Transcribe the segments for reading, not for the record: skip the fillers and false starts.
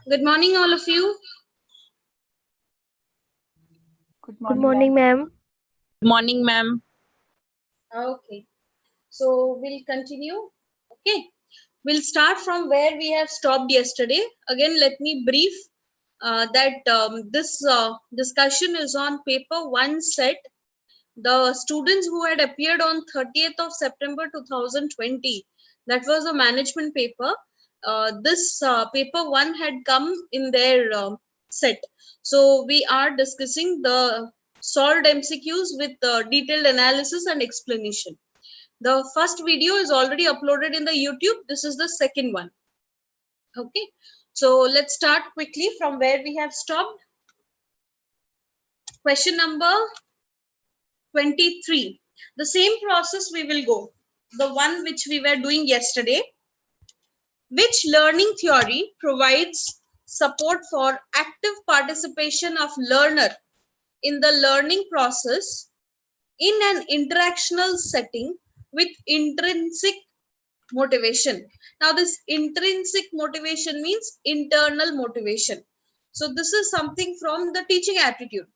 Good morning, all of you. Good Good morning, morning, ma'am. ma'am. Good morning, ma'am. Okay, so we'll continue. Okay, we'll start from where we have stopped yesterday. Again, let me brief that this discussion is on paper 1 set. The students who had appeared on 30th of September 2020, that was a management paper. This paper 1 had come in their set. So we are discussing the solved MCQs with detailed analysis and explanation. The first video is already uploaded in the YouTube. This is the second one. Okay, so let's start quickly from where we have stopped. Question number 23. The same process we will go. The one which we were doing yesterday. Which learning theory provides support for active participation of learner in the learning process in an interactional setting with intrinsic motivation? Now, this intrinsic motivation means internal motivation. So this is something from the teaching aptitude.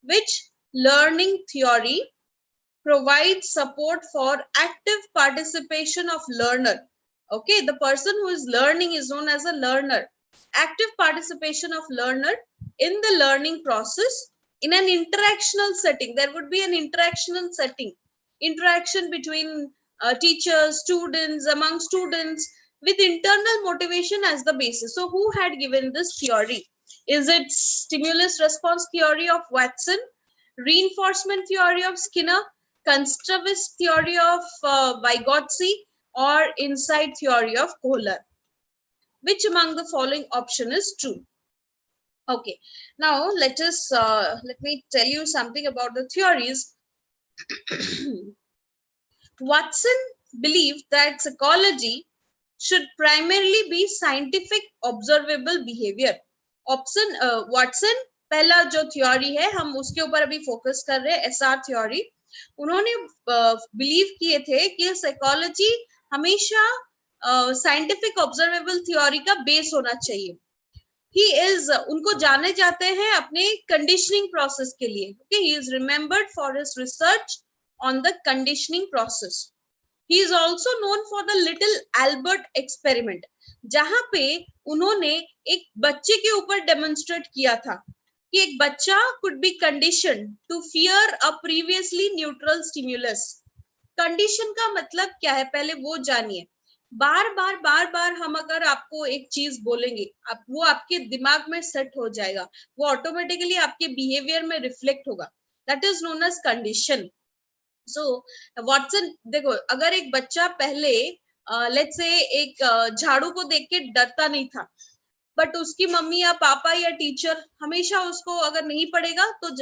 Which learning theory provides support for active participation of learner? Okay, the person who is learning is known as a learner. Active participation of learner in the learning process in an interactional setting. There would be an interactional setting, interaction between teachers, students, among students, with internal motivation as the basis. So who had given this theory? Is it stimulus response theory of Watson, reinforcement theory of Skinner, constructivist theory of Vygotsky, or insight theory of Kohler? Which among the following option is true? Okay, now let me tell you something about the theories. Watson believed that psychology should primarily be scientific observable behavior. Option Watson पहला जो theory है हम उसके ऊपर अभी focus कर रहे हैं, एसआर थ्योरी. उन्होंने बिलीव किए थे कि साइकोलॉजी हमेशा साइंटिफिक ऑब्जर्वेबल थ्योरी का बेस होना चाहिए. ही इज उनको जाने जाते हैं अपने कंडीशनिंग प्रोसेस के लिए. Okay, he is remembered for his research on the conditioning process. He is also known for the Little Albert experiment, जहां पे उन्होंने एक बच्चे के ऊपर डेमोन्स्ट्रेट किया था कि एक बच्चा could be conditioned to fear a previously neutral stimulus. Condition का मतलब क्या है पहले वो जानिए. बार बार हम अगर आपको एक चीज बोलेंगे, वो आपके दिमाग में सेट हो जाएगा, वो ऑटोमेटिकली आपके बिहेवियर में रिफ्लेक्ट होगा. That is known as condition. So Watson देखो, अगर एक बच्चा पहले लेट्स से एक झाड़ू को देख के डरता नहीं था, बट उसकी मम्मी या पापा या टीचर हमेशा उसको अगर नहीं पड़ेगा तो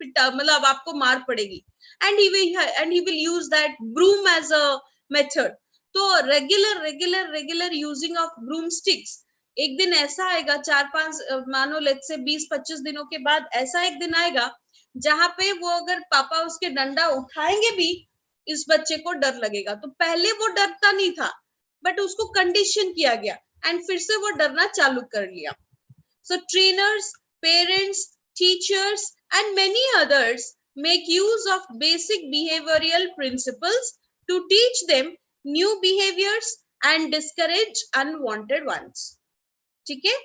मतलब आपको मार पड़ेगी, and he will use that broom as a method. तो regular using of broomsticks. एक दिन ऐसा आएगा 4-5 मानो लेट्स से 20-25 दिनों के बाद ऐसा एक दिन आएगा जहां पे वो अगर पापा उसके डंडा उठाएंगे भी इस बच्चे को डर लगेगा. तो पहले वो डरता नहीं था, बट उसको कंडीशन किया गया एंड फिर से वो डरना चालू कर लिया. So trainers, parents, teachers and many others make use of basic behavioural principles to teach them new behaviours and discourage unwanted ones. ठीक है,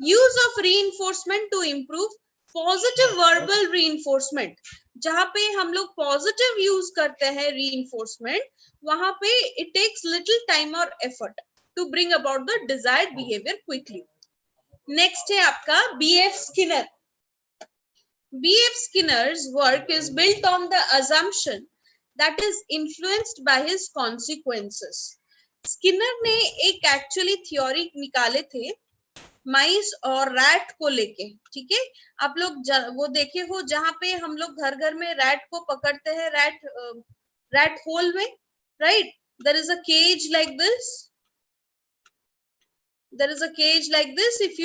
use of reinforcement to improve positive verbal reinforcement. जहां पे हम लोग पॉजिटिव यूज करते हैं reinforcement, वहां पे इट टेक्स लिटिल टाइम और effort to bring about the desired behaviour quickly. Next है आपका BF Skinner. BF Skinner's work is built on the assumption that is influenced by his consequences. Skinner ने एक actually theory निकाले थे माइस और rat को लेके. ठीक है, आप लोग वो देखे हो जहां पे हम लोग घर घर में रैट को पकड़ते हैं, रैट होल में, right? There is a cage like this. There is a cage like this. If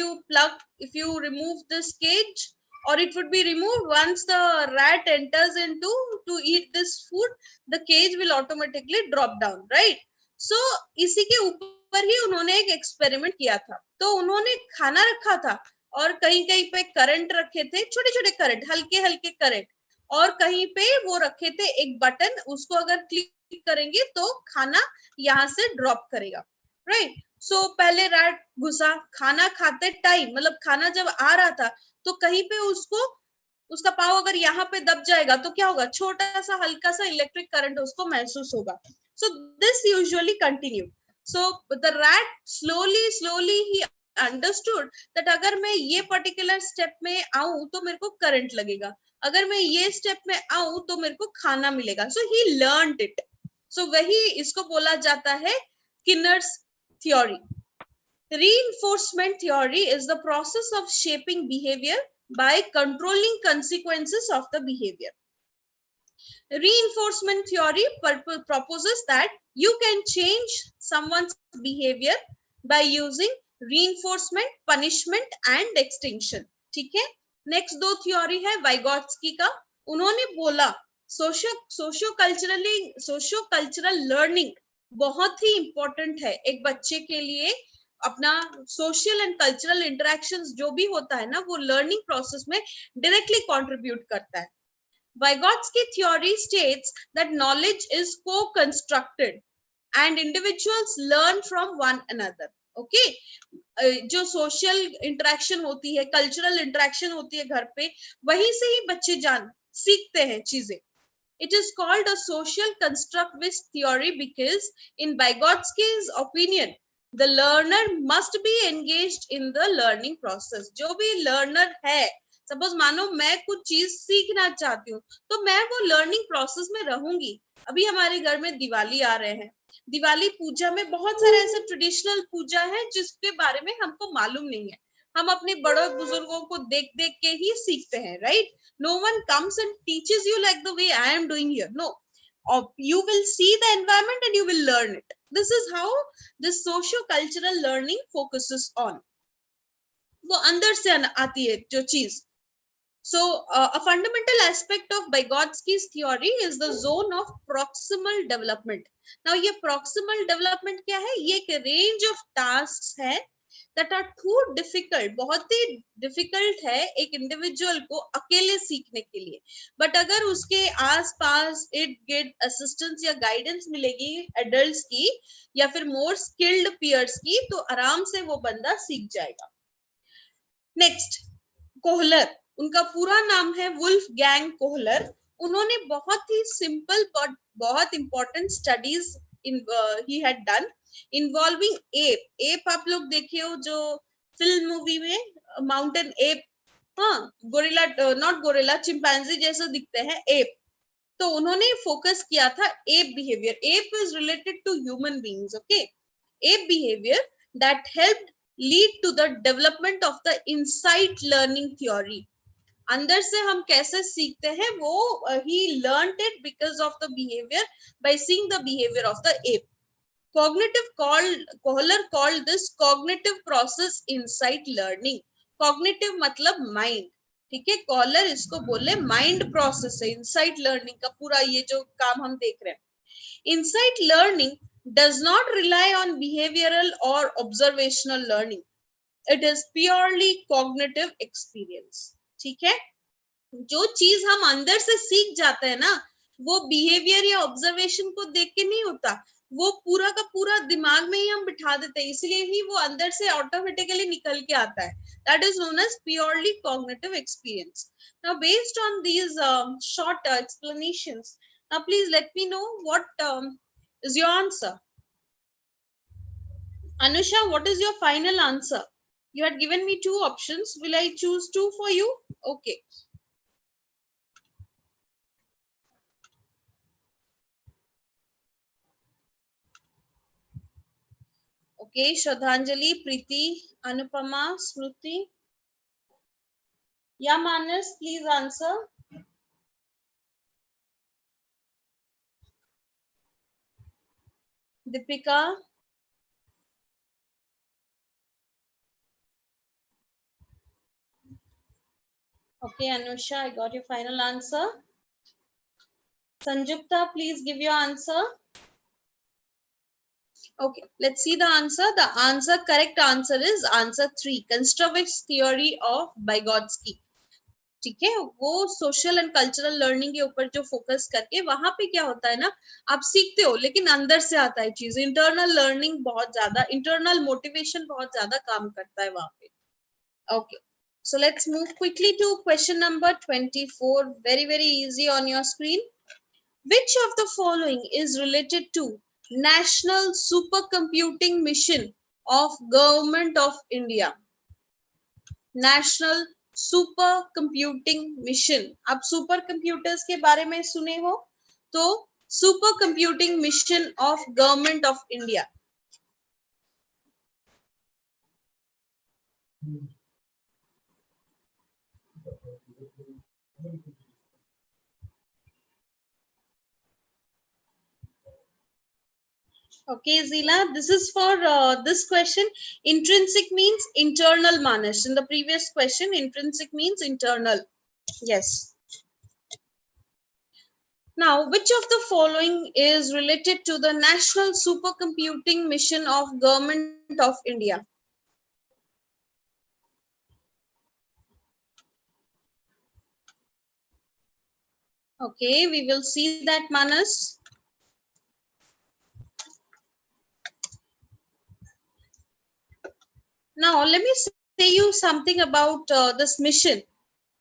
you remove this cage, or it would be removed once the rat enters into to eat this food, the cage will automatically drop down, right? सो इसी के ऊपर ही उन्होंने एक experiment किया था। तो उन्होंने खाना रखा था और कहीं कहीं पे करंट रखे थे, छोटे छोटे करंट, हल्के हल्के करंट, और कहीं पे वो रखे थे एक बटन, उसको अगर क्लिक करेंगे तो खाना यहाँ से ड्रॉप करेगा, राइट। सो पहले रैट घुसा, खाना खाते टाइम, मतलब खाना जब आ रहा था तो कहीं पे उसको, उसका पाँव अगर यहाँ पे दब जाएगा तो क्या होगा, छोटा सा हल्का सा इलेक्ट्रिक करंट उसको महसूस होगा। So this usually continue. So the rat slowly slowly he understood that अगर मैं ये पर्टिकुलर स्टेप में आऊं तो मेरे को करंट लगेगा, अगर मैं ये स्टेप में आऊं तो मेरे को खाना मिलेगा। सो ही लर्नड इट। सो वही इसको बोला जाता है किनर्स theory. Reinforcement theory is the process of shaping behavior by controlling consequences of the behavior. Reinforcement theory proposes that you can change someone's behavior by using reinforcement, punishment and extinction. ठीक है। Next दो theory है वाइगॉट्स्की का। उन्होंने बोला socio cultural learning बहुत ही important है एक बच्चे के लिए। अपना सोशल एंड कल्चरल इंटरेक्शंस जो भी होता है ना, वो लर्निंग प्रोसेस में डायरेक्टली कंट्रीब्यूट करता है। Vygotsky theory states that knowledge is co-constructed and individuals learn from one another. Okay? जो सोशल इंटरेक्शन होती है, कल्चरल इंटरेक्शन होती है घर पे, वहीं से ही बच्चे सीखते हैं चीजें। It is called a social constructivist theory because in Vygotsky's opinion, the learner must be engaged in the learning process. जो भी लर्नर है, सपोज मानो मैं कुछ चीज सीखना चाहती हूँ तो मैं वो लर्निंग प्रोसेस में रहूंगी। अभी हमारे घर में दिवाली आ रहे हैं, दिवाली पूजा में बहुत सारे ऐसे ट्रेडिशनल पूजा है जिसके बारे में हमको मालूम नहीं है, हम अपने बड़े बुजुर्गों को देख देख के ही सीखते हैं, right. No one comes and teaches you like the way I am doing here. No, you will see the environment and you will learn it. This is how this socio-cultural learning focuses on. वो अंदर से आती है जो चीज। So a fundamental aspect of Vygotsky's theory is the zone of proximal development. Now ये proximal development क्या है? ये एक range of tasks है that are too difficult, बहुत ही difficult है एक individual को अकेले सीखने के लिए, but अगर उसके आसपास इर्द गिर्द assistance या guidance मिलेगी adults की या फिर more skilled peers की, तो आराम से वो बंदा सीख जाएगा। नेक्स्ट, कोहलर, उनका पूरा नाम है वुल्फ गैंग कोहलर। उन्होंने बहुत ही सिंपल बट बहुत इंपॉर्टेंट स्टडीज ही had done involving ape. Ape आप लोग देखे हो जो फिल्म मूवी में माउंटेन एप, हाँ गोरिल्ला, नॉट गोरिल्ला, चिंपैंजी जैसे दिखते हैं एप। तो उन्होंने फोकस किया था ape behaviour. Ape is related to human beings, okay. Ape behaviour that helped lead to the development of the insight learning theory. अंदर से हम कैसे सीखते हैं वो he learned it because of the behavior, by seeing the behavior of the ape. Kohler called this cognitive process insight learning. Cognitive मतलब mind, ठीक है। Kohler इसको बोले mind process है, insight learning का पूरा ये जो काम हम देख रहे हैं। Insight learning does not rely on behavioral or observational learning. It is purely cognitive experience. ठीक है। जो चीज हम अंदर से सीख जाते हैं ना, वो बिहेवियर या ऑब्जर्वेशन को देख के नहीं होता, वो पूरा का पूरा दिमाग में ही हम बिठा देते हैं, इसलिए ही वो अंदर से ऑटोमेटिकली निकल के आता है। That is known as purely cognitive experience. Now, based on these short explanations, now please let me know what is your answer. Anusha, what is your final answer? You had given me two options. Will I choose two for you? Okay. Okay, Shraddhanjali, Preeti, Anupama, Smruti. Yeah, Manas, please answer. Deepika. Okay, Anusha, I got your final answer. Sanjukta, please give your answer. Okay, let's see the answer. The answer, correct answer is answer 3, constructivist theory of Vygotsky. ठीक है, वो social and cultural learning के ऊपर जो focus करके, वहां पे क्या होता है ना, आप सीखते हो लेकिन अंदर से आता है चीज, इंटरनल लर्निंग बहुत ज्यादा, इंटरनल मोटिवेशन बहुत ज्यादा काम करता है वहां पे. Okay, so let's move quickly to question number 24. Very easy on your screen. Which of the following is related to National Supercomputing Mission of Government of India? National Supercomputing Mission. आप super computers के बारे में सुने हो, तो super computing mission of government of India. Okay, Zila, this is for this question. Intrinsic means internal, Manas. In the previous question, intrinsic means internal. Yes. Now, which of the following is related to the National Supercomputing Mission of Government of India? Okay, we will see that, Manas. Now, let me say you something about this mission.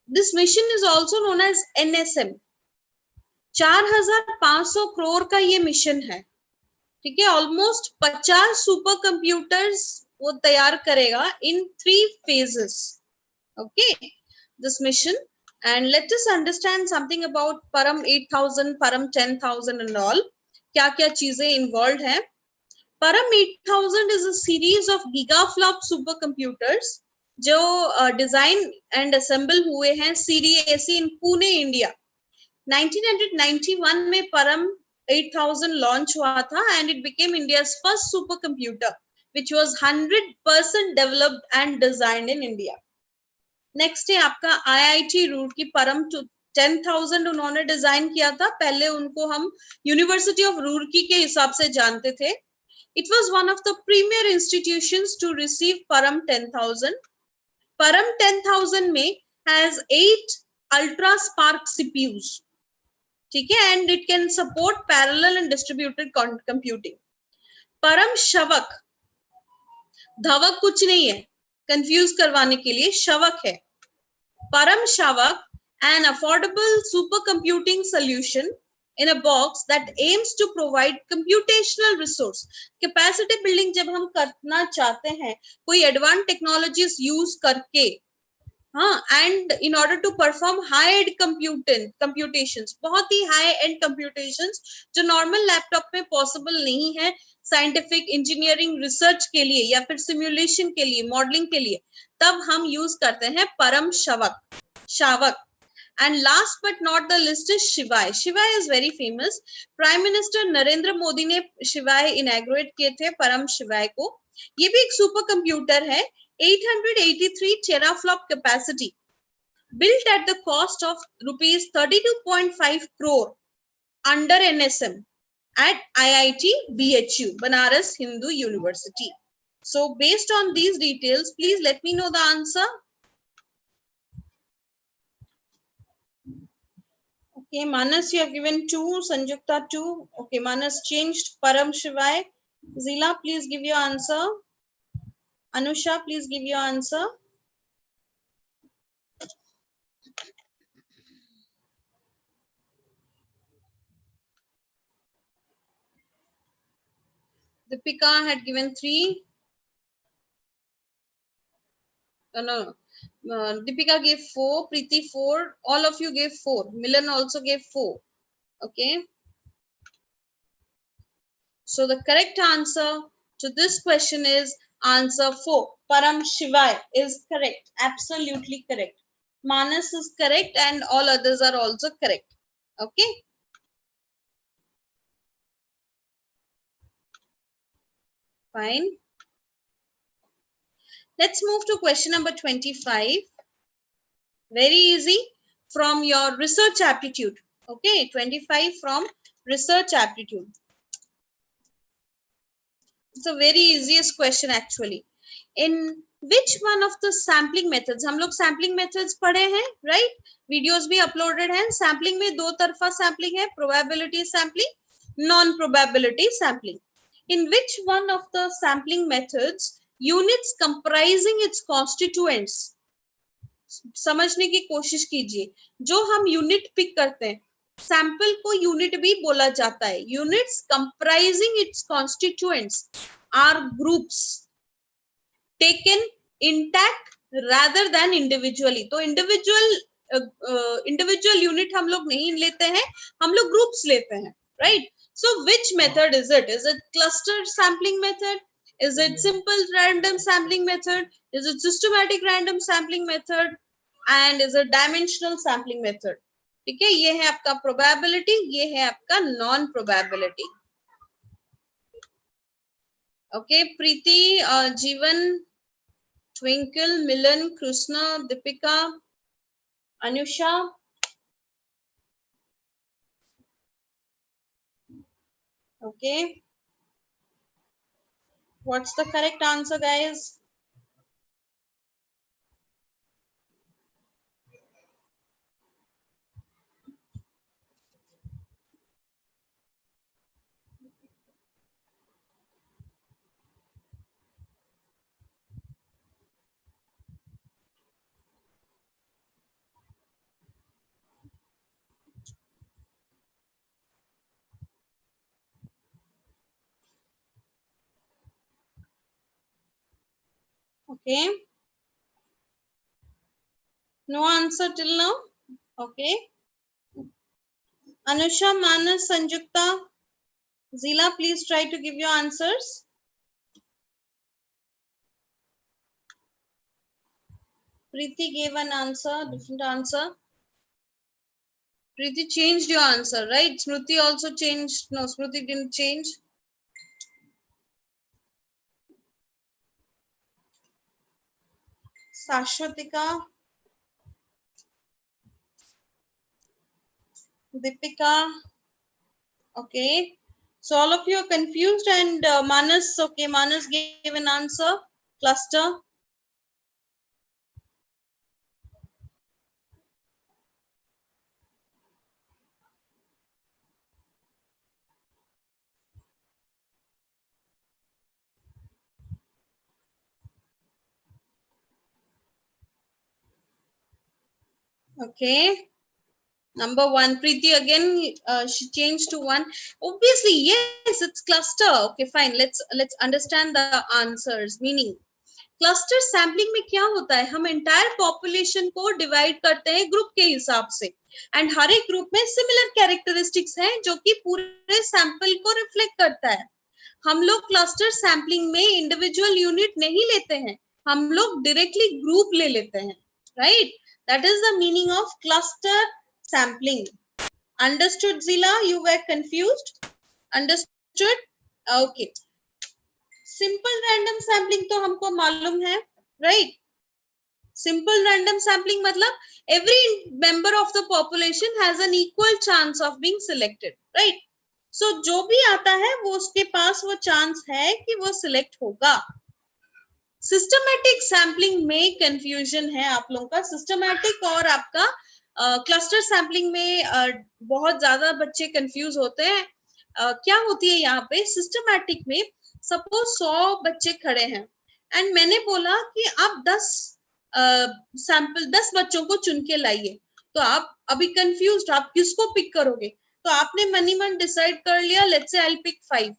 This mission is also known as NSM. 4,500 crore का ये mission है, ठीक है. Almost 50 super computers वो तैयार करेगा in 3 phases. Okay, this mission. And let us understand something about Param 8000, Param 10,000 and all. क्या क्या चीजें involved हैं. Param 8000 is a series of gigaflop supercomputers जो डिजाइन एंड असेंबल हुए हैं सीडीएसी इन पुणे, इंडिया. 1991 में परम 8000 लॉन्च हुआ था and it became India's first super computer which was 100% developed and designed in India. Next है आपका आईआईटी रूड़की. परम 10,000 उन्होंने डिजाइन किया था. पहले उनको हम यूनिवर्सिटी ऑफ रूड़की के हिसाब से जानते थे. It was one of the premier institutions to receive Param 10,000. Param 10,000 में has 8 ultra spark CPUs, ठीक है, and it can support parallel and distributed computing. Param शवक, धवक कुछ नहीं है, कंफ्यूज करवाने के लिए शवक है. Param शवक, an affordable supercomputing solution in a box that aims to provide computational resource. Capacity building जब हम करना चाहते हैं कोई advanced technologies use करके, हाँ, and in order to perform high-end computations, बहुत ही high-end computations जो normal laptop में possible नहीं है, scientific engineering research के लिए या फिर simulation के लिए, modeling के लिए, तब हम use करते हैं Param Shavak. And last but not the list is Shivai. Shivai is very famous. Prime Minister Narendra Modi ने Shivai inaugurate किए थे, परम शिवाय को. ये भी एक सुपर कंप्यूटर है. 883 teraflop capacity, built at the cost of rupees 32.5 crore under NSM at IIT BHU, Banaras Hindu University. So based on these details, please let me know the answer. Okay, Manas, you have given 2, Sanjukta 2. Okay, Manas changed Param Shivai. Zila, please give your answer. Anusha, please give your answer. Deepika had given 3. No. Deepika gave 4, Preeti 4, all of you gave 4. Milan also gave 4. Okay. So the correct answer to this question is answer 4. Param Shivai is correct. Absolutely correct. Manas is correct and all others are also correct. Okay. Fine. Let's move to question number 25. Very easy, from your research aptitude. Okay, 25 from research aptitude. It's a very easiest question actually. In which one of the sampling methods, हम लोग sampling methods पढ़े हैं, right? Videos भी uploaded हैं. Sampling में दो तरफा sampling है, probability sampling, non-probability sampling. In which one of the sampling methods units comprising its constituents, समझने की कोशिश कीजिए, जो हम यूनिट पिक करते हैं, सैंपल को यूनिट भी बोला जाता है. Units comprising its constituents are groups taken intact rather than individually. तो इंडिविजुअल यूनिट हम लोग नहीं लेते हैं, हम लोग ग्रुप्स लेते हैं, right? So which method is it? Is it cluster sampling method? Is it simple random sampling method? Is it systematic random sampling method? And is it dimensional sampling method? ठीक है, ये है आपका probability, ये है आपका non probability. Okay, प्रीति, जीवन, twinkle, Milan, Krishna, Deepika, Anusha. Okay, what's the correct answer, guys? Okay, no answer till now. Okay, Anusha, Manas, Sanjukta, Zila, please try to give your answers. Preeti gave an answer, different answer. Preeti changed your answer, right? Smriti also changed. No, Smriti didn't change. Sashwatika, Deepika. Okay, so all of you are confused, and Manas. Okay, Manas gave an answer. Cluster. Okay. Number one, Preeti again, she changed to one. Obviously, yes, it's cluster. Okay, fine. Let's understand the answers. Meaning, cluster sampling में क्या होता है, हम entire population को divide करते हैं group के हिसाब से, एंड हर एक ग्रुप में सिमिलर कैरेक्टरिस्टिक्स हैं जो कि पूरे सैंपल को रिफ्लेक्ट करता है. हम लोग क्लस्टर सैम्पलिंग में इंडिविजुअल यूनिट नहीं लेते हैं, हम लोग डायरेक्टली ग्रुप ले लेते हैं, right? That is the meaning of cluster sampling. Understood Zila? You were confused? Understood? Okay. Simple random sampling तो हमको मालूम है, राइट? सिंपल रैंडम सैम्पलिंग मतलब every member of the population has an equal chance of being selected, right? So जो भी आता है वो उसके पास वो चांस है कि वो सिलेक्ट होगा. सिस्टमैटिक सैम्पलिंग में कंफ्यूजन है आप लोगों का. सिस्टमैटिक और आपका क्लस्टर सैम्पलिंग में बहुत ज्यादा बच्चे कंफ्यूज होते हैं. क्या होती है यहाँ पे सिस्टमैटिक में, सपोज 100 बच्चे खड़े हैं एंड मैंने बोला कि आप 10 बच्चों को चुन के लाइए, तो आप अभी कंफ्यूज्ड, आप किसको पिक करोगे? तो आपने मनी मन डिसाइड कर लिया, let's say I will pick 5,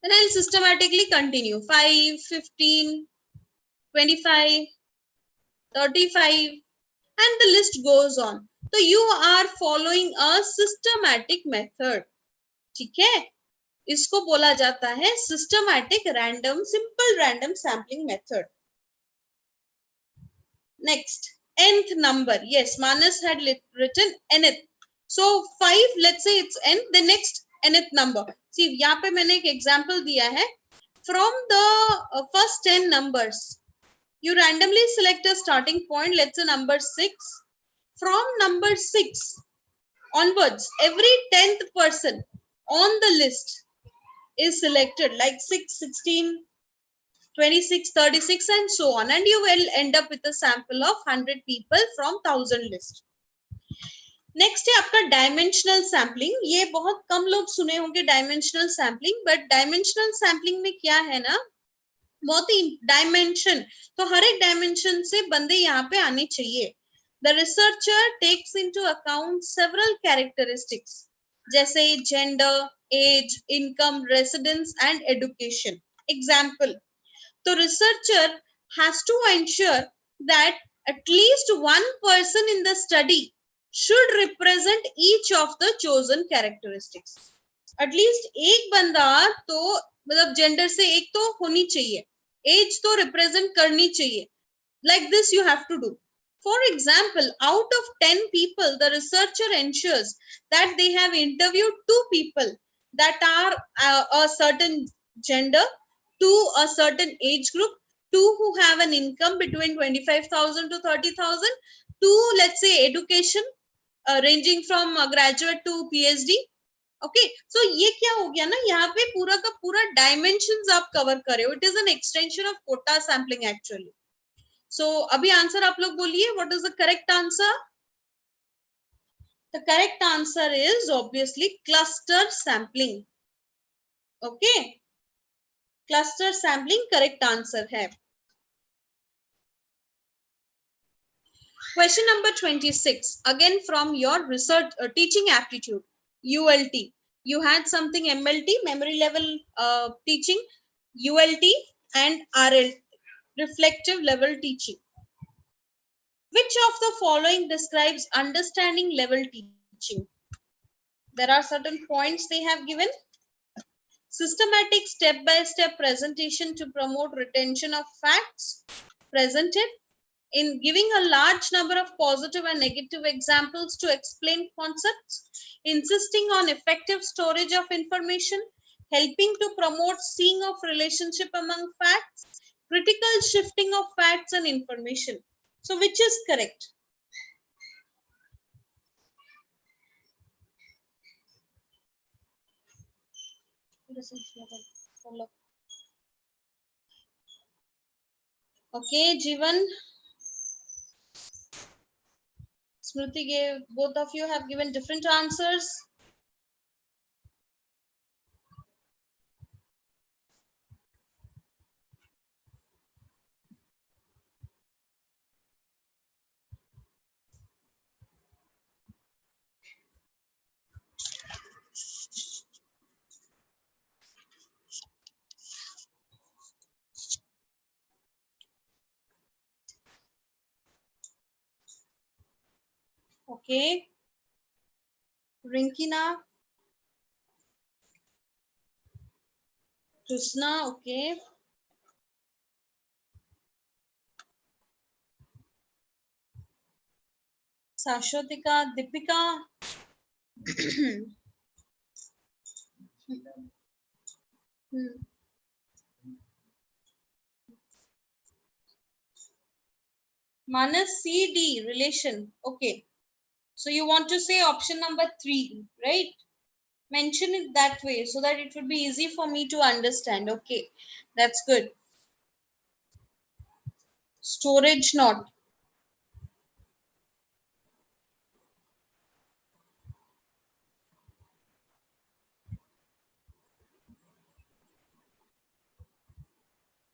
then I'll systematically continue 5, 15, 25, 35, and the list goes on. So you are following a systematic method. ठीक है, इसको बोला जाता है systematic random, simple random sampling method. Next, nth number. Yes, Manas had written nth. So 5, let's say it's n, the next nth number. See, यहाँ पे मैंने एक एग्जाम्पल दिया है. From the first 10 numbers, you randomly select a starting point, let's say number 6. From number 6 onwards, every 10th person on the list is selected, like 6, 16, 26, 36 and so on, and you will end up with a sample of 100 people from 1000 list. Next है आपका dimensional sampling. ये बहुत कम लोग सुने होंगे dimensional sampling, but dimensional sampling में क्या है ना, बहुत ही डायमेंशन, तो हर एक डायमेंशन से बंदे यहाँ पे आने चाहिए. The researcher takes into account several characteristics जैसे gender, age, income, residence and education. Example, तो researcher has to ensure that at least one person in the study should represent each of the chosen characteristics. At least एक बंदा तो मतलब gender से एक तो होनी चाहिए, एज तो रिप्रेजेंट करनी चाहिए. Like this you have to do. For example, out of 10 people, the researcher ensures that they have interviewed 2 people that are a certain gender, to a certain age group, 2 who have an income between 25,000 to 30,000, 2 let's say education ranging from graduate to PhD. Okay, so ये क्या हो गया ना, यहाँ पे पूरा का पूरा डायमेंशंस आप कवर कर रहे हो. It is an extension of quota sampling actually. So अभी आंसर आप लोग बोलिए, what is the correct answer? The correct answer is obviously cluster sampling. Okay, cluster sampling correct answer है. Question number 26, again from your research teaching aptitude, ULT. You had something MLT, memory level teaching, ULT and RL, reflective level teaching. Which of the following describes understanding level teaching? There are certain points they have given. Systematic step-by-step presentation to promote retention of facts presented. In giving a large number of positive and negative examples to explain concepts, insisting on effective storage of information, helping to promote seeing of relationship among facts, critical shifting of facts and information. So which is correct? Okay, Jeevan. Smriti gave, both of you have given different answers. Okay. Rinkina. Krishna, okay. Sashwatika, Deepika. Manas, C, D, relation. Okay. So you want to say option number 3, right? Mention it that way so that it would be easy for me to understand. Okay, that's good. Storage not.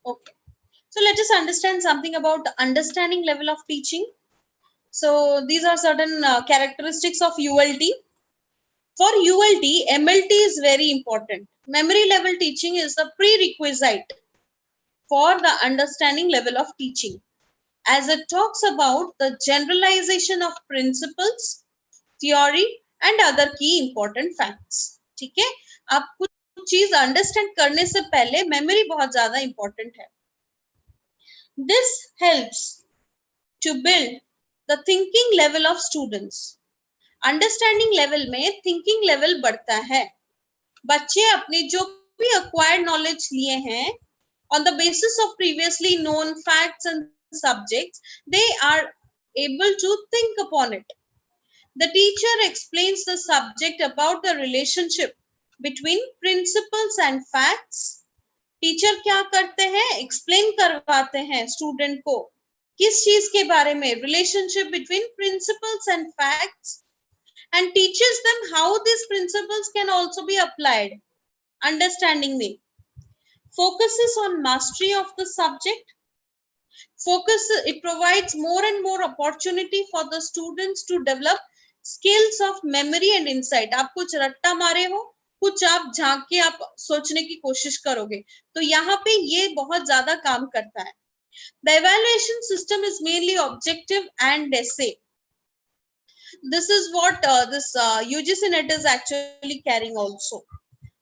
Okay. So let us understand something about the understanding level of teaching. So these are certain characteristics of ULT. For ULT, MLT is very important. Memory level teaching is the prerequisite for the understanding level of teaching, as it talks about the generalization of principles, theory and other key important facts. ठीक है, आप कुछ चीज understand करने से पहले memory बहुत ज्यादा इंपॉर्टेंट है. This helps to build the thinking level of students. Understanding level में थिंकिंग लेवल बढ़ता है. बच्चे अपने जो भी acquired knowledge लिए हैं on the basis of previously known facts and subjects, they are able to think upon it. The teacher explains the subject about the relationship between principles and facts. Teacher क्या करते हैं, explain करवाते हैं student को किस चीज के बारे में, relationship between principles and facts, and teaches them how these principles can also be applied. Understanding me. Focuses on mastery of the subject. It provides more and more opportunity for the students to develop skills of memory and insight. आप कुछ रट्टा मारे हो, कुछ आप झांक के आप सोचने की कोशिश करोगे, तो यहाँ पे ये बहुत ज्यादा काम करता है. The evaluation system is mainly objective and essay. This is what this UGC NET is actually carrying also.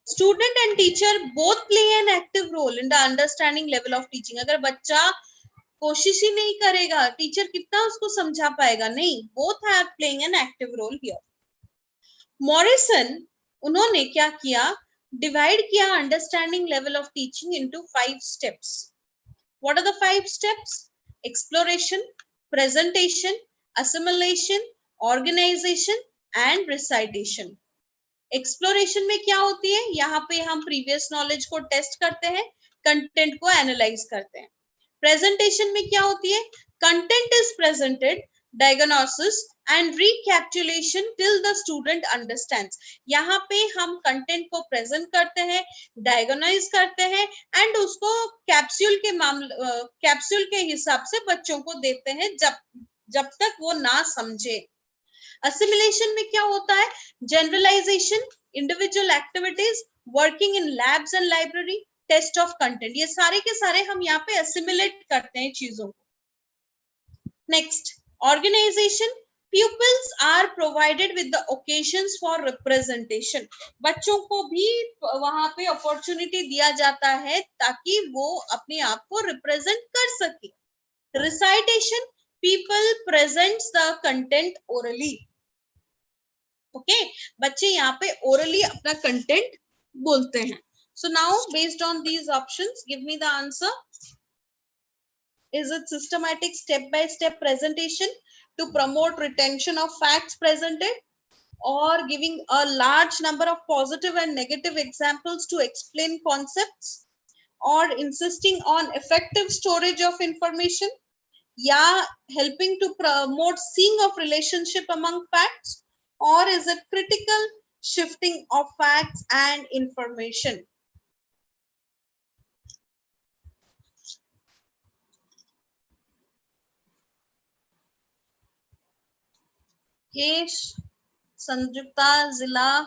Student and teacher both play an active role in the understanding level of teaching. अगर बच्चा कोशिश ही नहीं करेगा, teacher कितना उसको समझा पाएगा? नहीं. Both are playing an active role here. Morrison, उन्होंने क्या किया, डिवाइड किया understanding level of teaching into 5 steps. What are the 5 steps? Exploration, presentation, assimilation, organization and recitation. Exploration में क्या होती है, यहाँ पे हम प्रीवियस नॉलेज को टेस्ट करते हैं, कंटेंट को एनालाइज करते हैं. प्रेजेंटेशन में क्या होती है, content is presented, diagnosis and recapitulation till the student understands. यहाँ पे हम कंटेंट को प्रेजेंट करते हैं, डायग्नोज करते हैं एंड उसको कैप्सूल के हिसाब से बच्चों को देते हैं जब तक वो ना समझे. Assimilation में क्या होता है, generalisation, individual activities, working in labs and library, test of content. ये सारे के सारे हम यहाँ पे असिमिलेट करते हैं चीजों को. Next, organisation. Pupils are provided with the occasions for representation. बच्चों को भी वहां पे अपॉर्चुनिटी दिया जाता है ताकि वो अपने आप को रिप्रेजेंट कर सके. Recitation. People presents the content orally. Okay, बच्चे यहाँ पे ओरली अपना कंटेंट बोलते हैं. So now based on these options give me the answer. Is it systematic step by step presentation to promote retention of facts presented, or giving a large number of positive and negative examples to explain concepts, or insisting on effective storage of information, या helping to promote seeing of relationship among facts, or is it critical shifting of facts and information? Kesh, Sanjukta, Zila.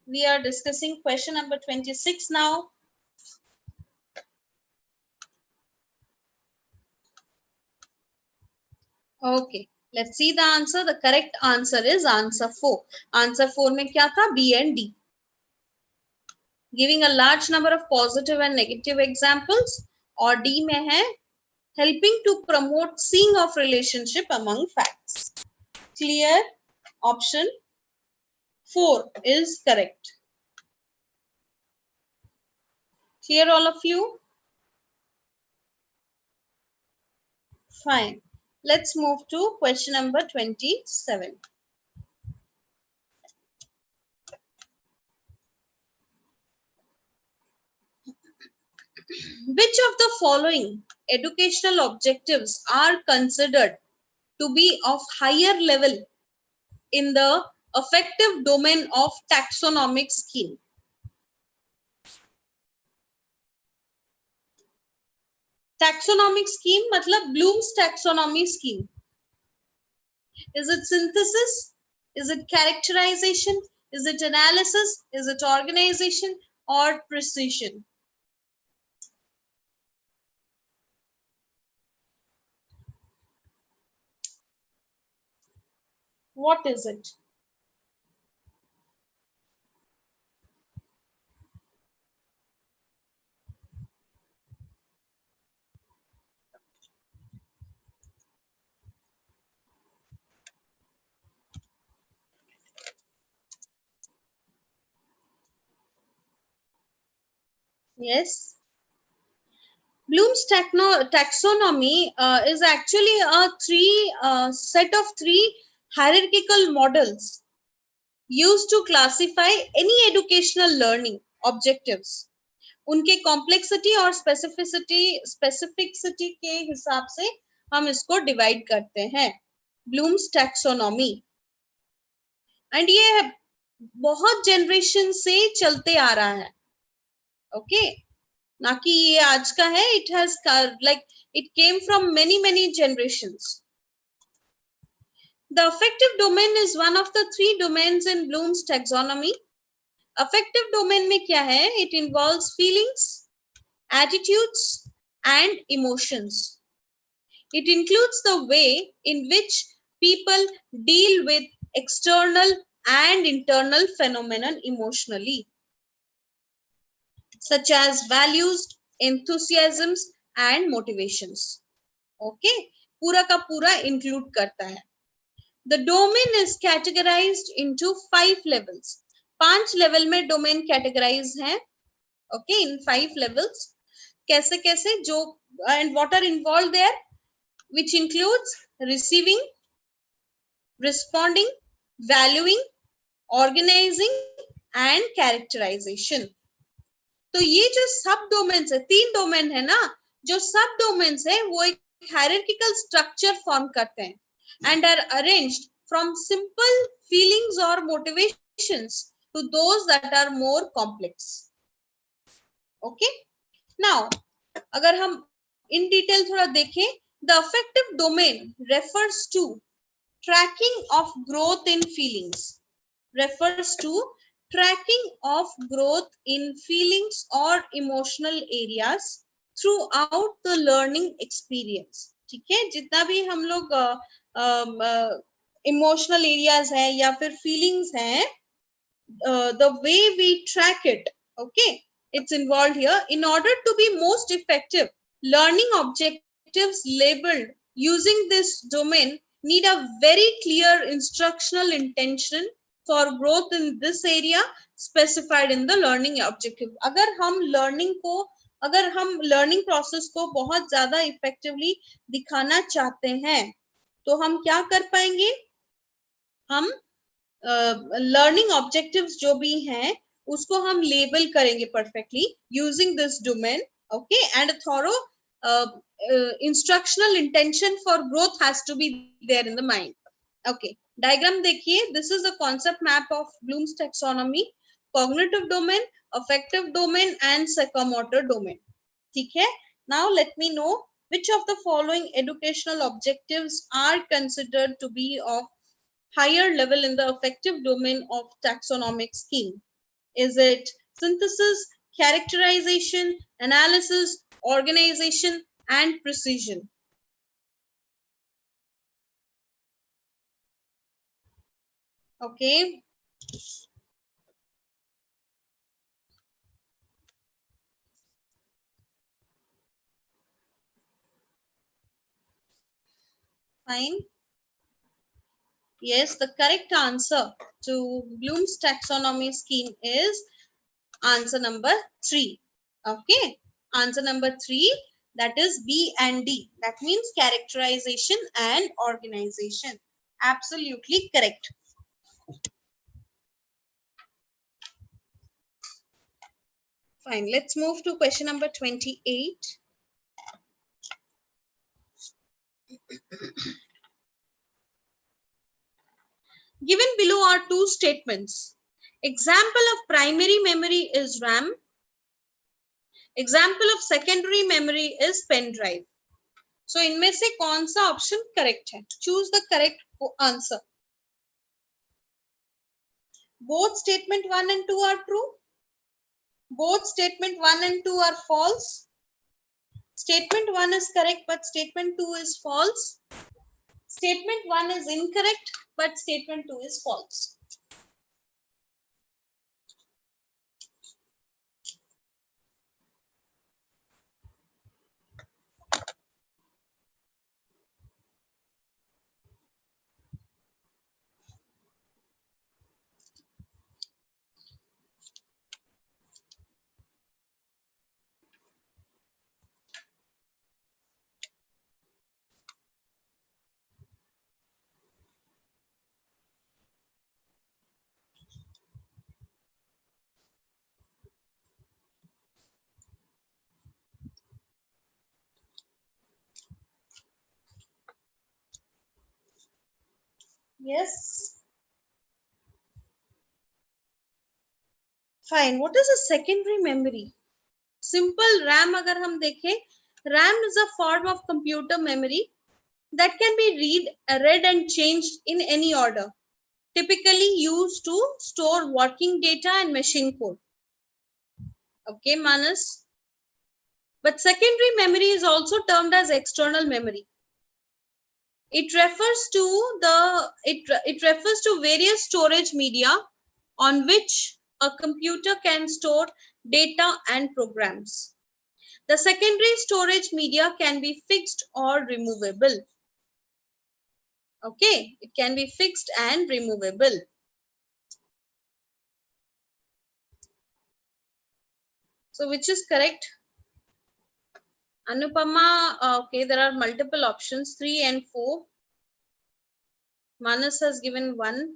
We are discussing question number 26 now. Okay, let's see the answer. The correct answer is answer 4. Answer 4 में क्या था, B and D. Giving a large number of positive and negative examples, और D में है helping to promote seeing of relationship among facts. Clear? Option 4 is correct. Clear all of you? Fine. Let's move to question number 27. Which of the following educational objectives are considered to be of higher level in the affective domain of taxonomic scheme? Taxonomic scheme मतलब Bloom's taxonomy scheme. Is it synthesis? Is it characterization? Is it analysis? Is it organization or precision? What is it? Yes. Bloom's taxonomy is actually a set of three hierarchical models used to classify any educational learning objectives. उनके complexity और specificity के हिसाब से हम इसको divide करते हैं, blooms taxonomy. And ये बहुत जनरेशन से चलते आ रहा है, ओके ना कि ये आज का है, it has like it came from many generations. The affective domain is one of the three domains in Bloom's taxonomy. Affective domain में क्या है? It involves feelings, attitudes and emotions. It includes the way in which people deal with external and internal phenomena emotionally, such as values, enthusiasms and motivations. Okay, पूरा का पूरा include करता है। The domain is categorized into 5 levels. 5 level में domain categorized है, okay, in 5 levels. कैसे कैसे जो and what are involved there, which includes receiving, responding, valuing, organizing and characterization. तो ये जो सब डोमेन्स है, 3 डोमेन है ना, जो सब डोमेन्स है वो एक हायरार्किकल स्ट्रक्चर फॉर्म करते हैं and are arranged from simple feelings or motivations to those that are more complex. Okay, now अगर हम in detail थोड़ा देखें, the affective domain refers to tracking of growth in feelings, refers to tracking of growth in feelings or emotional areas throughout the learning experience. ठीक है, जितना भी हम लोग इमोशनल एरियाज है या फिर फीलिंग्स हैं, the way we track it, okay, it's involved here. In order to be most effective, learning objectives labeled using this domain need a very clear instructional intention for growth in this area specified in the learning objective. अगर हम learning process को बहुत ज्यादा effectively दिखाना चाहते हैं तो हम क्या कर पाएंगे, हम लर्निंग ऑब्जेक्टिव्स जो भी हैं उसको हम लेबल करेंगे perfectly using this domain, okay, and thorough instructional intention for growth has to be there in the mind. Okay, diagram देखिए, this is the concept map of Bloom's taxonomy, cognitive domain, affective domain and psychomotor domain. ठीक है, now let me know which of the following educational objectives are considered to be of higher level in the affective domain of taxonomic scheme. Is it synthesis, characterization, analysis, organization and precision? Okay, fine. Yes, the correct answer to Bloom's taxonomy scheme is answer number 3. Okay, answer number 3, that is B and D, that means characterization and organization. Absolutely correct. Fine, let's move to question number 28. Given below are 2 statements. Example of primary memory is RAM. Example of secondary memory is pen drive. So इनमें से कौन सा option correct है? Choose the correct answer. Both statement 1 and 2 are true. Both statement 1 and 2 are false. Statement 1 is correct, but statement 2 is false. Statement 1 is incorrect, but statement 2 is false. Yes. Fine. What is a secondary memory? Simple RAM अगर हम देखें, RAM is a form of computer memory that can be read and changed in any order, typically used to store working data and machine code. Okay, Manas. But secondary memory is also termed as external memory. It refers to various storage media on which a computer can store data and programs. The secondary storage media can be fixed or removable. Okay, it can be fixed and removable. So which is correct? Anupama, okay, there are multiple options, 3 and 4. Manas has given 1.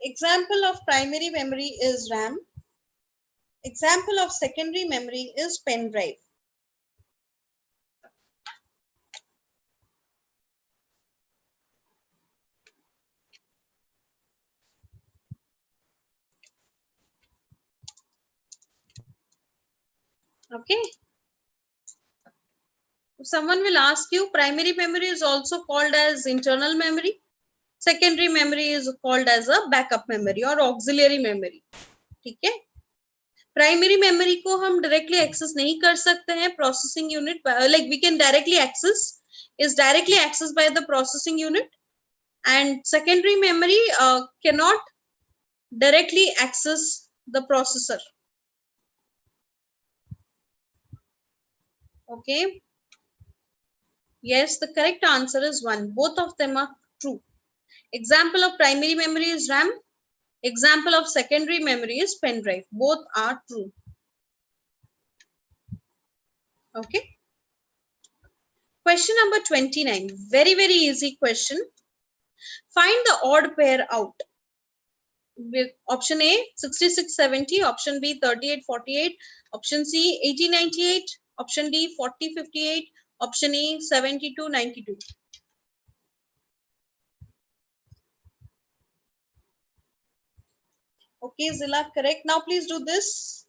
Example of primary memory is RAM. Example of secondary memory is pen drive. Okay. If someone will ask you, primary memory is also called as internal memory. Secondary memory is called as a backup memory or auxiliary memory. ठीक है? Primary memory को हम directly access नहीं कर सकते हैं processing unit, like we can directly access, is directly accessed by the processing unit, and secondary memory cannot directly access the processor. Okay, yes, the correct answer is 1. Both of them are true. Example of primary memory is RAM. Example of secondary memory is pen drive. Both are true. Okay. Question number 29. Very, very easy question. Find the odd pair out. With option A 6670, option B 3848, option C 8098, option D 4058, option E 7292. Okay, Zilla, correct. Now please do this.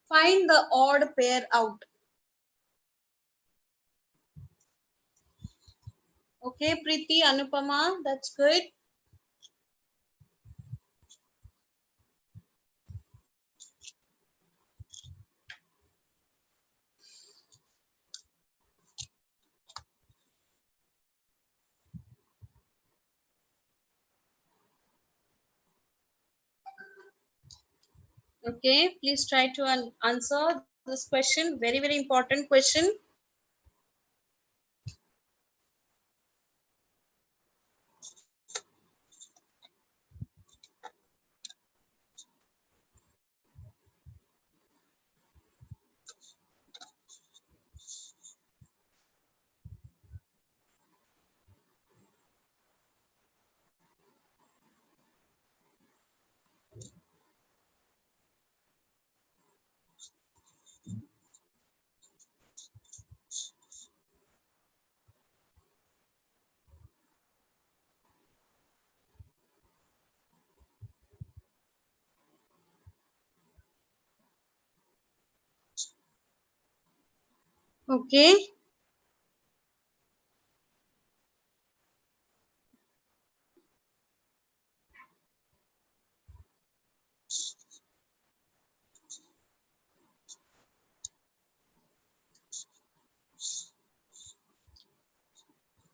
Find the odd pair out. Okay, Preeti, Anupama, that's good. Okay, please try to answer this question. Very, very important question. Okay.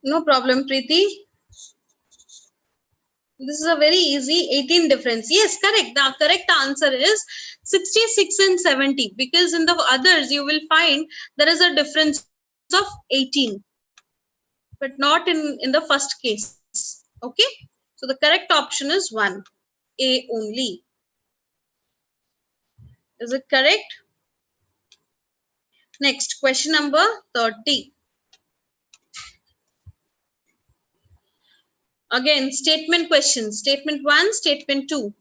No problem, Preeti. This is a very easy 18 difference. Yes, correct. The correct answer is 66 and 70, because in the others you will find there is a difference of 18, but not in the first case. Okay. So the correct option is 1, A only. Is it correct? Next, question number 30. Again, statement questions. Statement 1, statement 2.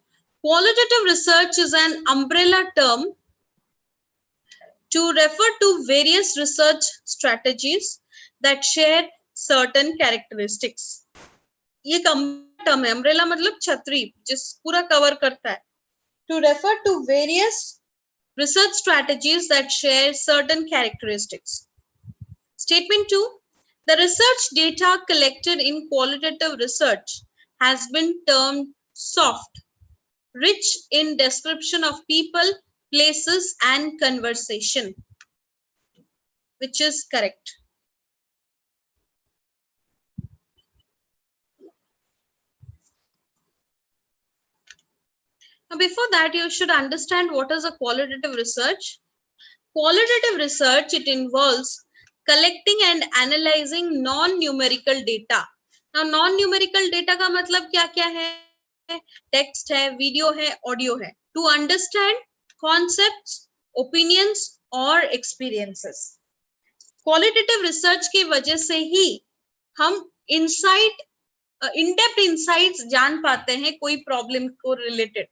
Qualitative research is an umbrella term to refer to various research strategies that share certain characteristics. ये एक umbrella term है. Umbrella मतलब छतरी जिस पूरा cover करता है. To refer to various research strategies that share certain characteristics. Statement 2. The research data collected in qualitative research has been termed soft, rich in description of people, places, and conversation, which is correct. Now, before that, you should understand what is a qualitative research. Qualitative research, it involves collecting and analyzing non-numerical data. Now, non-numerical data का मतलब क्या है? Text है, video है, audio है. To understand concepts, opinions or experiences. Qualitative research की वजह से ही हम insight, in-depth insights जान पाते हैं कोई problem को related.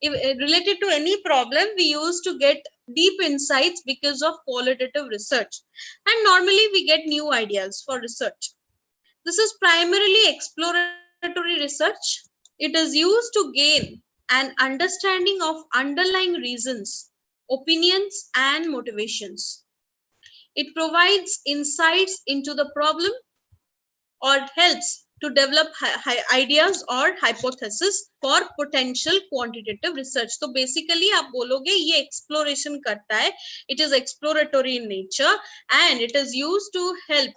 If related to any problem, we used to get deep insights because of qualitative research, and normally we get new ideas for research. This is primarily exploratory research. It is used to gain an understanding of underlying reasons, opinions, and motivations. It provides insights into the problem or helps to develop ideas or hypothesis for potential quantitative research. So basically आप बोलोगे ये exploration करता है, it is exploratory in nature and it is used to help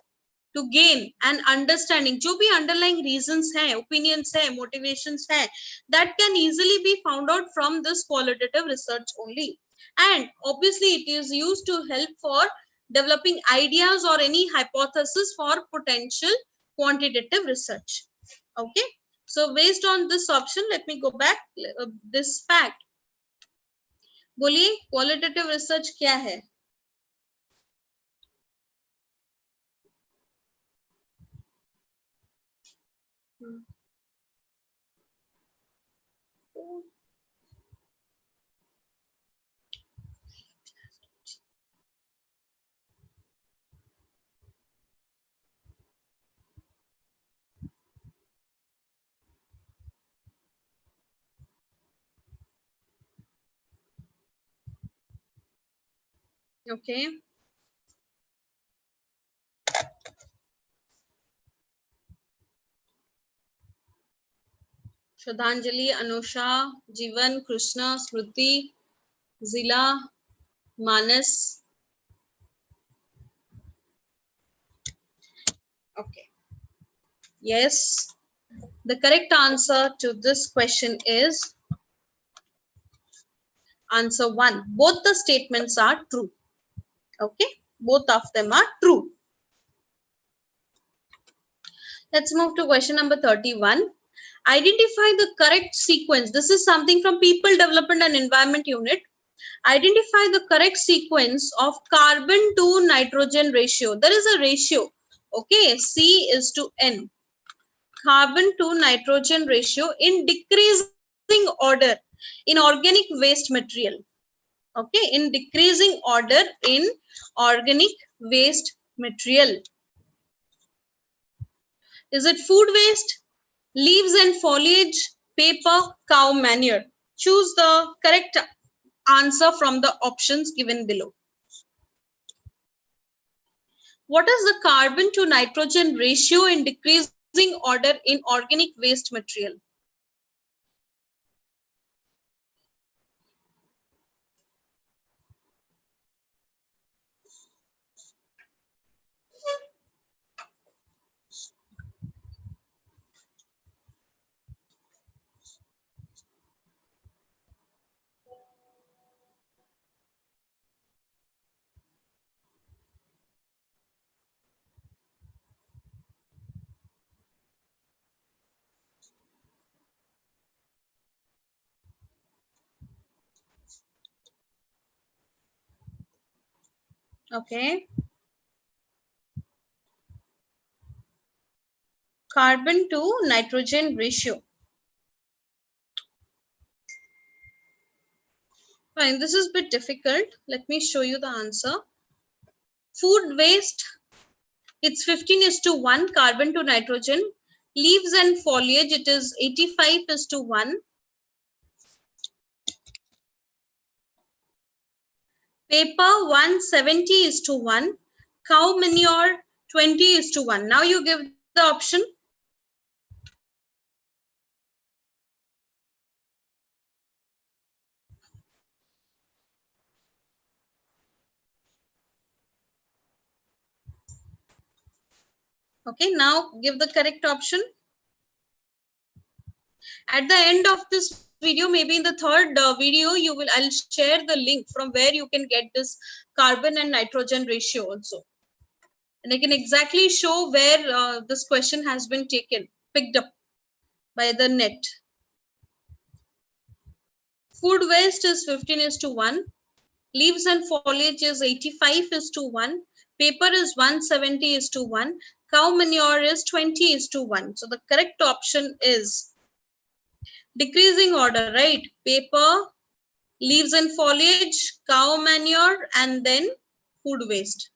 to gain an understanding. जो भी underlying reasons हैं, opinions हैं, motivations हैं, that can easily be found out from this qualitative research only. And obviously it is used to help for developing ideas or any hypothesis for potential quantitative research. Okay, so based on this option, let me go back this fact. बोलिए qualitative research क्या है? Okay. श्रद्धांजलि, अनुषा, जीवन, कृष्णा, स्मृति, जिला, मानस. Okay. Yes, the correct answer to this question is answer 1. Both the statements are true. Okay, both of them are true. Let's move to question number 31. Identify the correct sequence. This is something from People Development and Environment Unit. Identify the correct sequence of carbon to nitrogen ratio. There is a ratio. Okay, C is to N. Carbon to nitrogen ratio in decreasing order in organic waste material. Okay, in decreasing order in organic waste material. Is it food waste, leaves and foliage, paper, cow manure? Choose the correct answer from the options given below. What is the carbon to nitrogen ratio in decreasing order in organic waste material? Okay. carbon to nitrogen ratio. Fine, this is a bit difficult. Let me show you the answer. Food waste, it's 15:1 carbon to nitrogen. Leaves and foliage, it is 85:1. Paper 170:1. Cow manure 20:1. Now you give the option. Okay, now give the correct option. At the end of this video, maybe in the third video, I'll share the link from where you can get this carbon and nitrogen ratio also. And I can exactly show where this question has been picked up by the net. Food waste is 15:1. Leaves and foliage is 85:1. Paper is 170:1. Cow manure is 20:1. So the correct option is decreasing order, right? Paper, leaves and foliage, cow manure, and then food waste.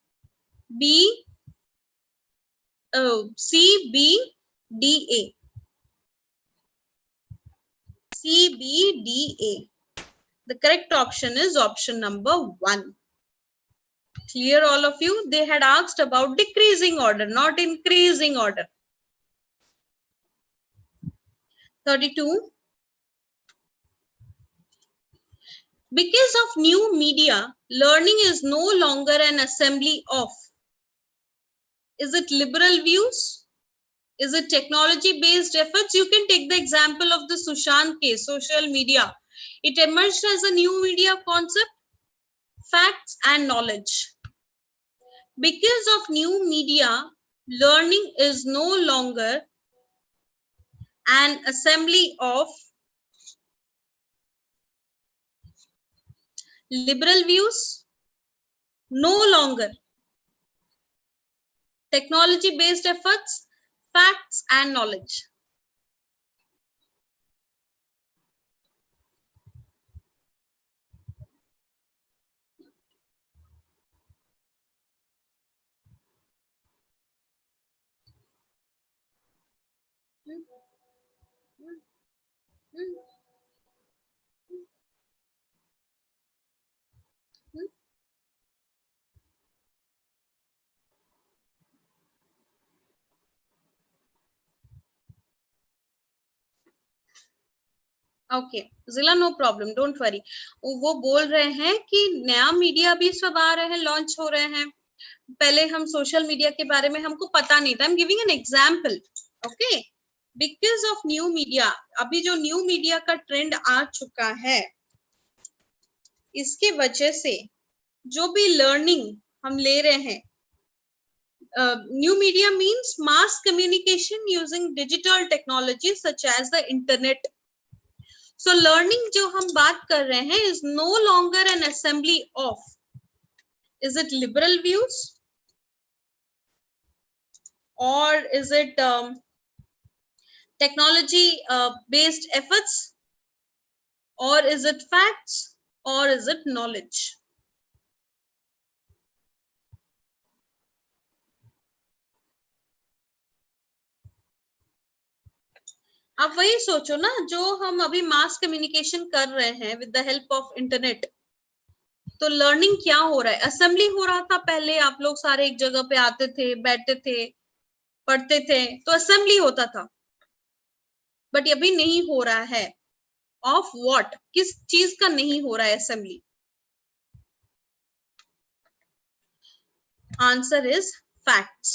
C, B, D, A. C, B, D, A. The correct option is option number 1. Clear, all of you? They had asked about decreasing order, not increasing order. 32. Because of new media, learning is no longer an assembly of. Is it liberal views? Is it technology-based efforts? You can take the example of the Sushant case, social media. It emerged as a new media concept, facts and knowledge. Because of new media, learning is no longer an assembly of liberal views, no longer technology-based efforts, facts and knowledge. Okay जिला no problem don't worry वो बोल रहे हैं कि नया media भी सब आ रहे हैं लॉन्च हो रहे हैं पहले हम सोशल मीडिया के बारे में हमको पता नहीं था I am giving an example okay because of new media अभी जो न्यू मीडिया का ट्रेंड आ चुका है इसके वजह से जो भी लर्निंग हम ले रहे हैं new media means mass communication using digital technology such as the internet So learning जो हम बात कर रहे हैं is no longer an assembly of. Is it liberal views? Or is it technology based efforts? Or is it facts? Or is it knowledge? आप वही सोचो ना जो हम अभी मास कम्युनिकेशन कर रहे हैं with the help of internet तो लर्निंग क्या हो रहा है असेंबली हो रहा था पहले आप लोग सारे एक जगह पे आते थे बैठते थे पढ़ते थे तो असेंबली होता था बट अभी नहीं हो रहा है ऑफ व्हाट किस चीज का नहीं हो रहा है assembly answer is facts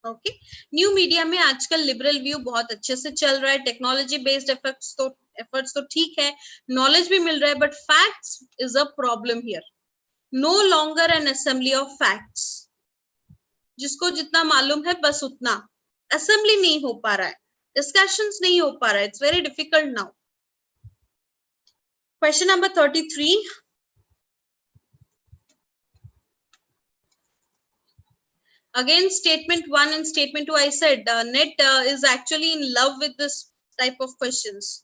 okay new media में आजकल लिबरल व्यू बहुत अच्छे से चल रहा है टेक्नोलॉजी बेस्ड एफर्ट्स तो ठीक है नॉलेज भी मिल रहा है but facts is a problem here no longer an assembly of facts जिसको जितना मालूम है बस उतना असेंबली नहीं हो पा रहा है डिस्कशंस नहीं हो पा रहा है it's very difficult now question number 33 Again, statement 1 and statement 2, I said NET is actually in love with this type of questions.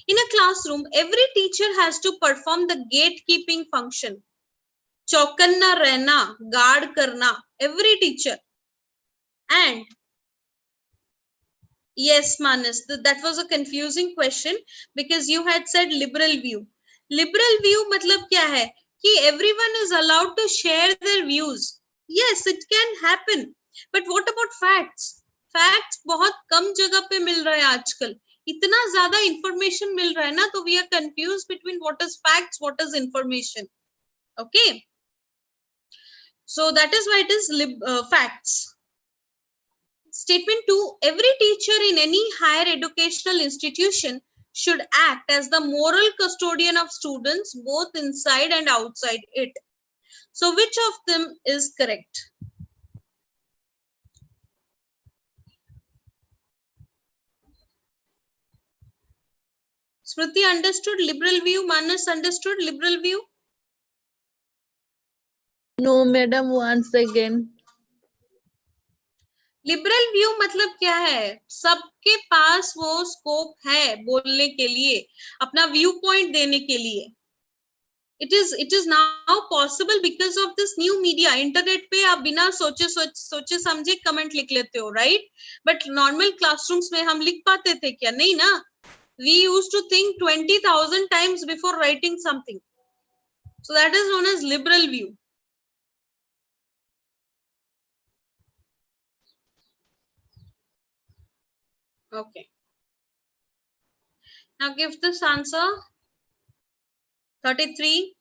In a classroom, every teacher has to perform the gatekeeping function. चौकन्ना रहना, guard करना, every teacher. And yes, Manas, that was a confusing question because you had said liberal view. Liberal view मतलब क्या है कि everyone is allowed to share their views. Yes, it can happen. But what about facts? Facts बहुत कम जगह पे मिल रहा है आजकल. इतना ज़्यादा information मिल रहा है ना, तो we are confused between what is facts, what is information. Okay. So that is why it is facts. Statement 2, every teacher in any higher educational institution should act as the moral custodian of students both inside and outside it. So which of them is correct? Smriti understood liberal view, Manas understood liberal view? No, madam, once again. Liberal view मतलब क्या है? सबके पास वो scope है बोलने के लिए, अपना व्यू पॉइंट देने के लिए. it is now possible because of this new media. Internet पे आप बिना सोचे समझे कमेंट लिख लेते हो, राइट? बट नॉर्मल क्लासरूम्स में हम लिख पाते थे क्या? नहीं ना. We used to think 20,000 times before writing something. So that is known as liberal view. Okay. Now give this answer. 33.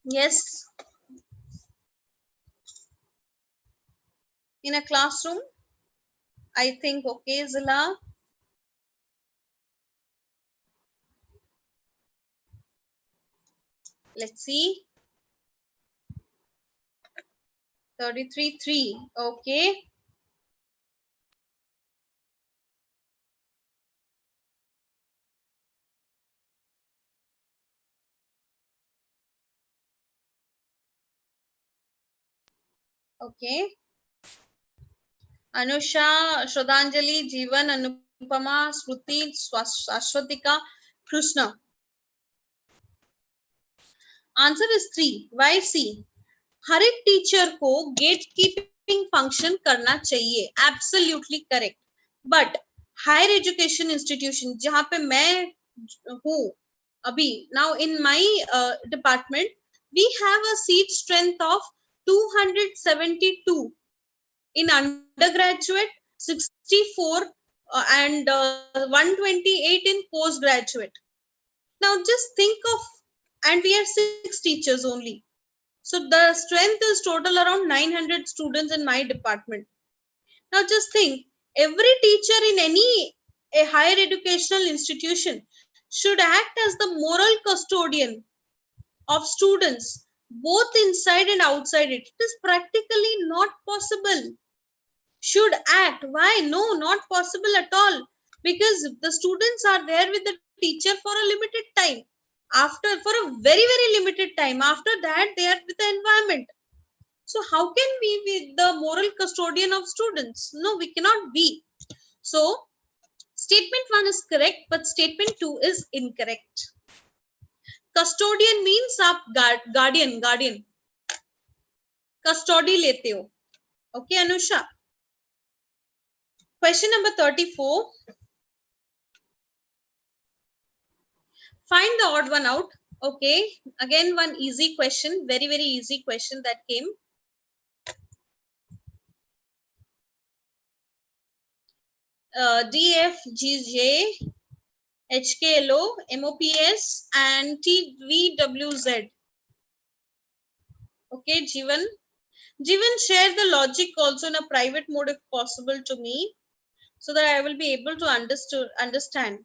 Yes. In a classroom, I think, okay, Zila. Let's see. 33.3. Okay. Okay. Anusha, Shraddhanjali, Jeevan, Anupama, Smriti, Ashwatika, Krishna. Answer is 3. Why C? हर एक teacher को gate keeping function करना चाहिए. Absolutely correct. But higher education institution जहां पे मैं हूँ अभी, now in my department we have a seat strength of 272 in undergraduate, 64 and 128 in postgraduate. Now just think of, and we are 6 teachers only. So the strength is total around 900 students in my department. Now just think, every teacher in a higher educational institution should act as the moral custodian of students both inside and outside it. It is practically not possible. Should act. Why? No, not possible at all. Because the students are there with the teacher for a limited time. For a very, very limited time. After that, they are with the environment. So how can we be the moral custodian of students? No, we cannot be. So statement 1 is correct, but statement 2 is incorrect. Custodian means आप guardian. Custody लेते हो. Okay, Anusha. Question number 34. Find the odd one out. Okay, again one easy question, very, very easy question that came. DFGJ, HKLO, MOPS and TVWZ. Okay, Jeevan. Jeevan, share the logic also in a private mode if possible to me, so that I will be able to understand.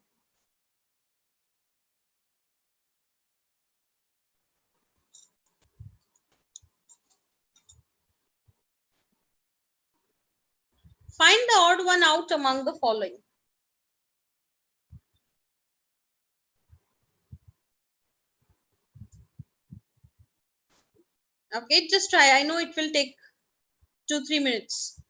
Find the odd one out among the following. Okay, just try. I know it will take 2-3 minutes.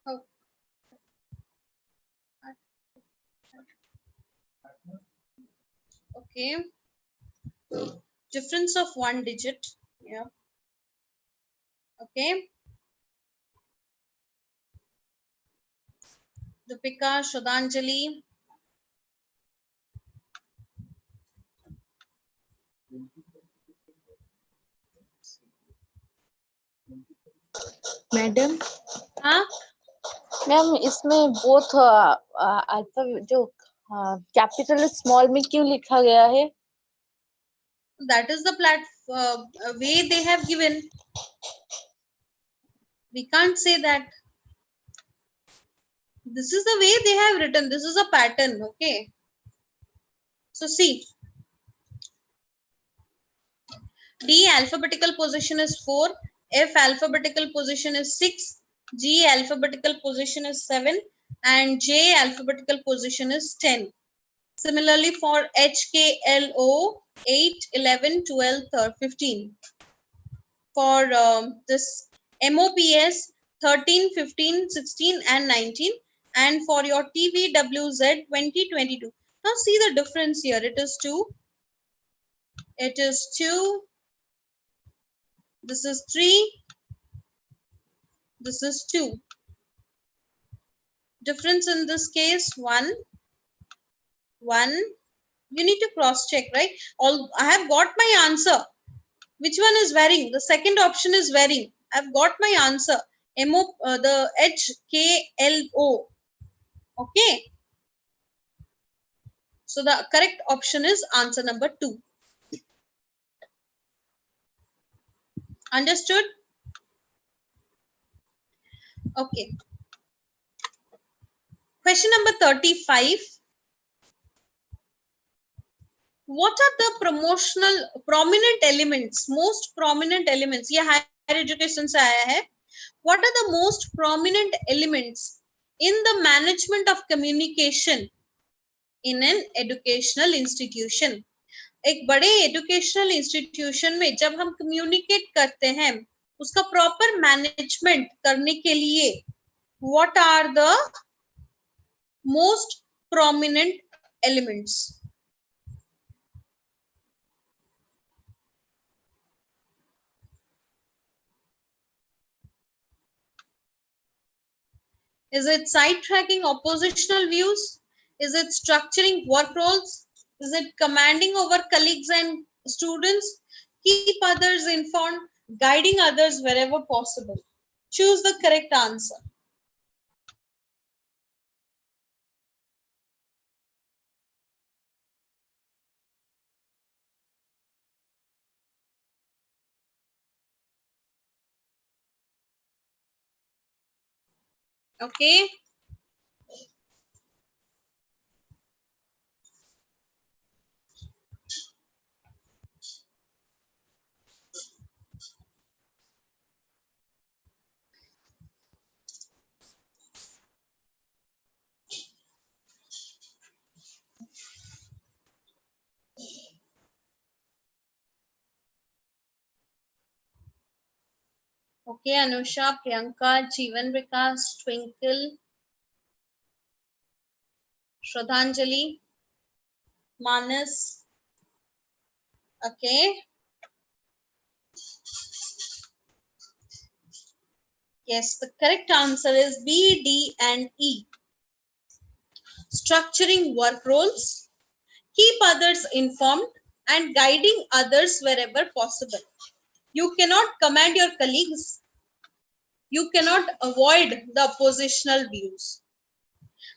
Oh. Okay. Difference of 1 digit. Yeah. Okay. Deepika, Shraddhanjali. Madam हाँ ma'am इसमें both alpha जो capital small में क्यों लिखा गया है? that is the way they have given. We can't say that. This is the way they have written. This is a pattern. Okay. So see, D alphabetical position is 4, F alphabetical position is 6, G alphabetical position is 7, and J alphabetical position is 10. Similarly for H, K, L, O, 8, 11, 12, 15. For this MOPS, 13, 15, 16, and 19. And for your TVWZ, 20, 22. Now see the difference here. It is 2. It is 2. This is 3. This is 2. Difference in this case 1. 1. You need to cross check, right? I have got my answer. Which one is varying? The second option is varying. I've got my answer. The HKLO. Okay. So the correct option is answer number 2. Understood? Okay. Question number 35. What are the prominent elements, most prominent elements? ये higher education से आया है. What are the most prominent elements in the management of communication in an educational institution? एक बड़े educational institution में जब हम communicate करते हैं उसका प्रॉपर मैनेजमेंट करने के लिए what are the most prominent elements? Is it sidetracking oppositional views? Is it structuring work roles? Is it commanding over colleagues and students? Keep others informed, guiding others wherever possible. Choose the correct answer. Okay. Okay, Anusha, Priyanka, Jeevan Vikas, Twinkle, Shraddhanjali, Manas. Okay. Yes, the correct answer is B, D, and E. Structuring work roles, keep others informed, and guiding others wherever possible. You cannot command your colleagues. You cannot avoid the oppositional views.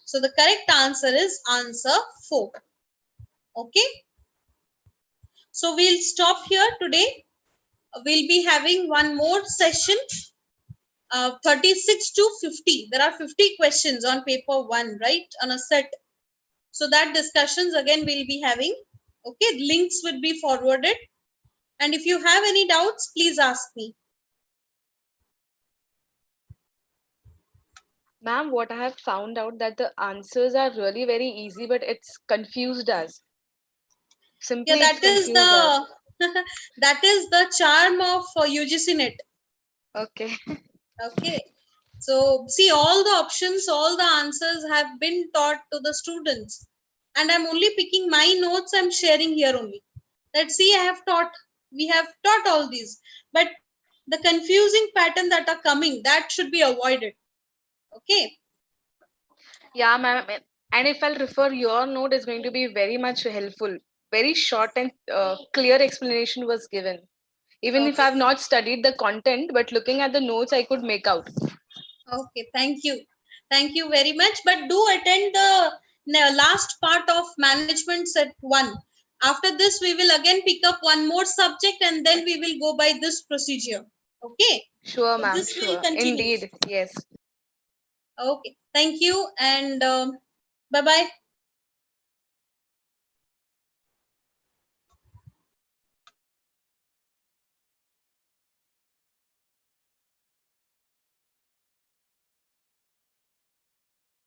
So the correct answer is answer 4. Okay. So we'll stop here today. We'll be having one more session, 36 to 50. There are 50 questions on paper 1, right, on a set. So that discussions again we'll be having. Okay, links will be forwarded. And if you have any doubts, please ask me. Ma'am, what I have found out that the answers are really very easy, but it's confused us. Yeah, Simply, it's that is confused us. the that is the charm of UGC NET. Okay. Okay. So see, all the options, all the answers have been taught to the students. And I'm only picking my notes I'm sharing here only. Let's see, we have taught all these. But the confusing pattern that are coming, that should be avoided. Okay. Yeah, ma'am. And if I'll refer your note, is going to be very much helpful. Very short and clear explanation was given. Even if Okay. I've not studied the content, but looking at the notes, I could make out. Okay. Thank you. Thank you very much. But do attend the last part of management set 1. After this, we will again pick up one more subject and then we will go by this procedure. Okay. Sure, So ma'am. this will Sure. continue. Indeed. Yes. Okay. Thank you and bye bye.